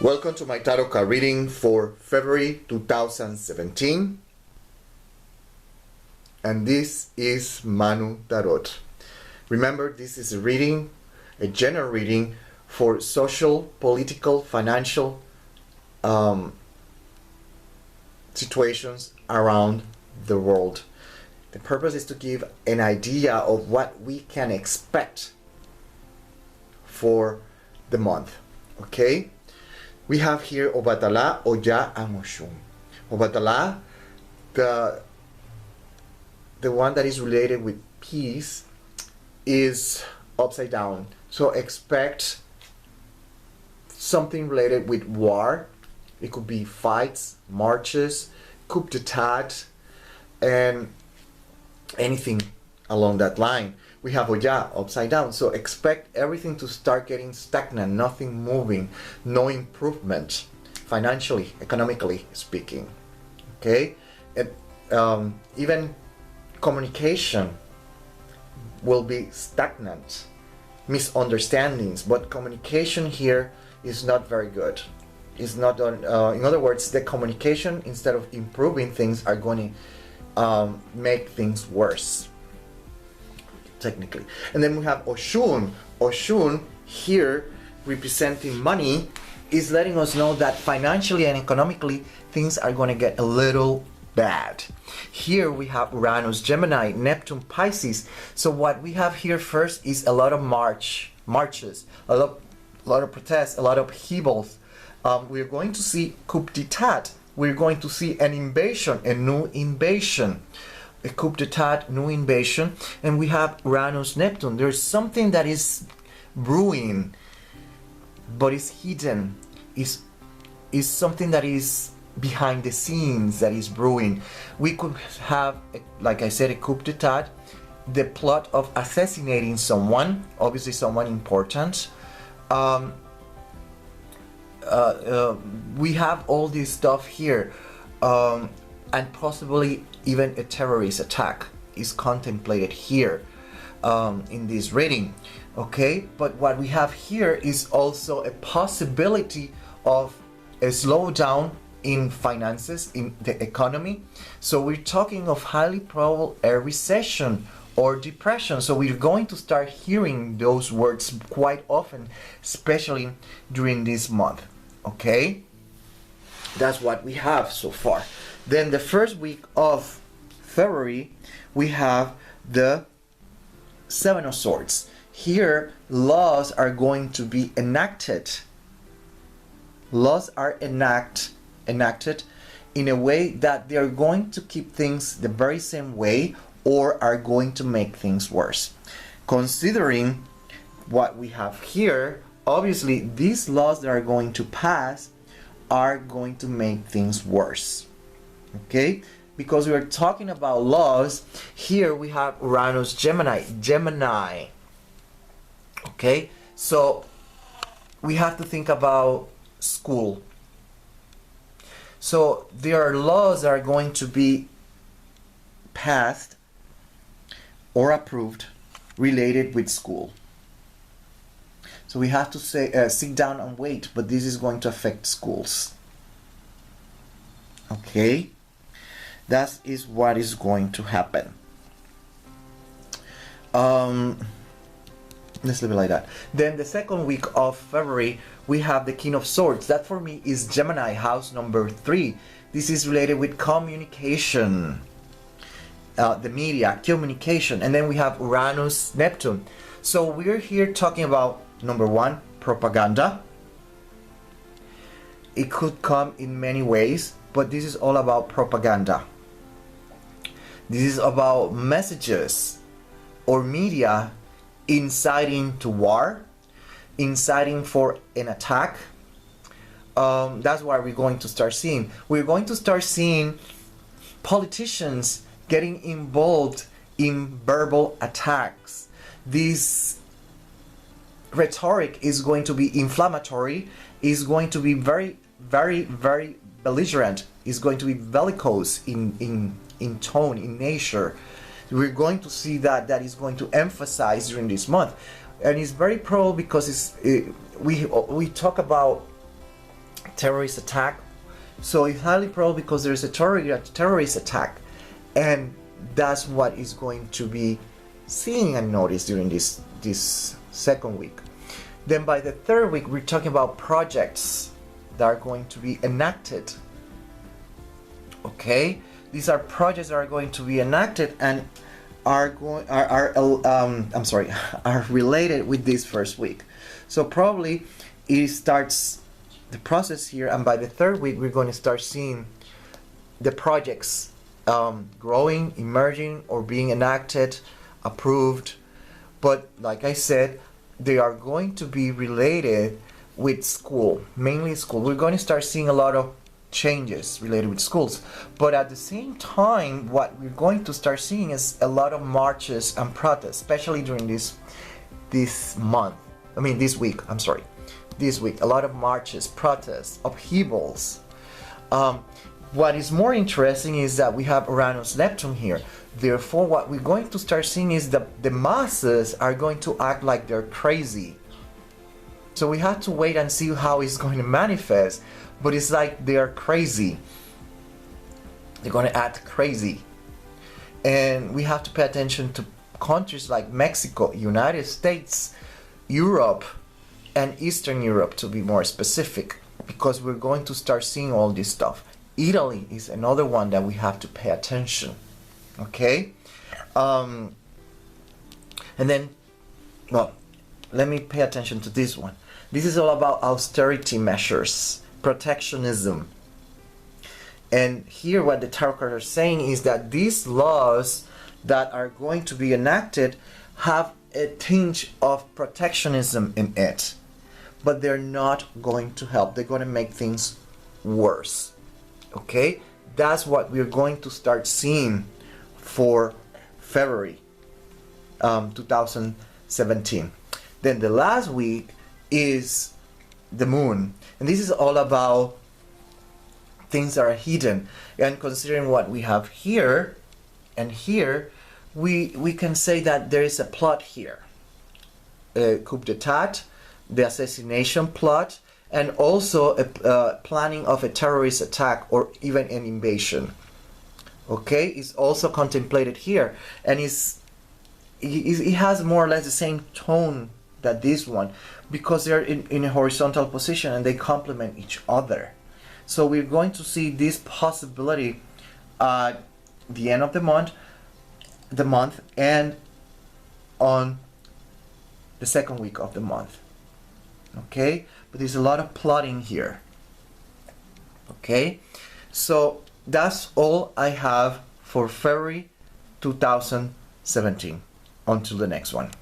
Welcome to my tarot card reading for February 2017, and this is Manu Tarot. Remember, this is a general reading for social, political, financial situations around the world. The purpose is to give an idea of what we can expect for the month. Okay? We have here Obatala, Oya, and Oshun. Obatala, the one that is related with peace, is upside down. So expect something related with war. It could be fights, marches, coup d'etat, and anything along that line. We have Oya upside down, so expect everything to start getting stagnant, nothing moving, no improvement, financially, economically speaking. Okay, and even communication will be stagnant, misunderstandings. But communication here is not very good. It's not in other words, the communication, instead of improving things, are going to make things worse, technically. And then we have Oshun. Oshun here, representing money, is letting us know that financially and economically things are going to get a little bad. Here we have Uranus, Gemini, Neptune, Pisces. So what we have here first is a lot of marches, a lot of protests, a lot of upheavals. We're going to see coup d'etat. We're going to see an invasion, a new invasion. A coup d'etat, new invasion, and we have Uranus, Neptune. There's something that is brewing, but is hidden. Is something that is behind the scenes that is brewing. We could have, like I said, a coup d'etat, the plot of assassinating someone, obviously someone important. We have all this stuff here, and possibly even a terrorist attack is contemplated here in this reading. Okay, but what we have here is also a possibility of a slowdown in finances, in the economy. So we're talking of highly probable a recession or depression. So we're going to start hearing those words quite often, especially during this month. Okay, that's what we have so far. Then the first week of February, we have the Seven of Swords. Here, laws are going to be enacted. Laws are enacted in a way that they are going to keep things the very same way or are going to make things worse. Considering what we have here, obviously these laws that are going to pass are going to make things worse. Okay, because we are talking about laws, here we have Uranus, Gemini. Okay, so we have to think about school. So there are laws that are going to be passed or approved related with school. So we have to say sit down and wait, but this is going to affect schools. Okay, that is what is going to happen. Let's leave it like that. Then the second week of February, we have the King of Swords. That for me is Gemini, house number 3. This is related with communication, the media, communication. And then we have Uranus, Neptune. So we're here talking about, number 1, propaganda. It could come in many ways, but this is all about propaganda. This is about messages or media inciting to war, inciting for an attack. That's what we're going to start seeing. We're going to start seeing politicians getting involved in verbal attacks. This rhetoric is going to be inflammatory, is going to be very, very, very belligerent, is going to be bellicose in tone, in nature. We're going to see that is going to emphasize during this month, and it's very probable because we talk about terrorist attack. So it's highly probable because there's a terrorist attack, and that's what is going to be seen and noticed during this second week. Then by the third week, we're talking about projects that are going to be enacted. Okay, these are projects that are going to be enacted and are related with this first week. So probably it starts the process here, and by the third week we're going to start seeing the projects growing, emerging, or being enacted, approved. But like I said, they are going to be related with school, mainly school. We're going to start seeing a lot of changes related with schools, but at the same time what we're going to start seeing is a lot of marches and protests, especially during this week. This week, a lot of marches, protests, upheavals. What is more interesting is that we have Uranus Neptune here. Therefore, what we're going to start seeing is that the masses are going to act like they're crazy. So we have to wait and see how it's going to manifest, but it's like they are crazy. They're going to act crazy. And we have to pay attention to countries like Mexico, United States, Europe, and Eastern Europe, to be more specific, because we're going to start seeing all this stuff. Italy is another one that we have to pay attention. Okay? And then, well, let me pay attention to this one. This is all about austerity measures, protectionism. And here what the tarot cards are saying is that these laws that are going to be enacted have a tinge of protectionism in it. But they're not going to help. They're going to make things worse. Okay? That's what we're going to start seeing for February 2017. Then the last week is the moon. And this is all about things that are hidden. And considering what we have here and here, we can say that there is a plot here. Coup d'etat, the assassination plot, and also a planning of a terrorist attack or even an invasion. Okay, it's also contemplated here, and it has more or less the same tone that this one, because they're in a horizontal position and they complement each other. So we're going to see this possibility at the end of the month, and on the second week of the month. Okay, but there's a lot of plotting here. Okay, so that's all I have for February 2017. Until the next one.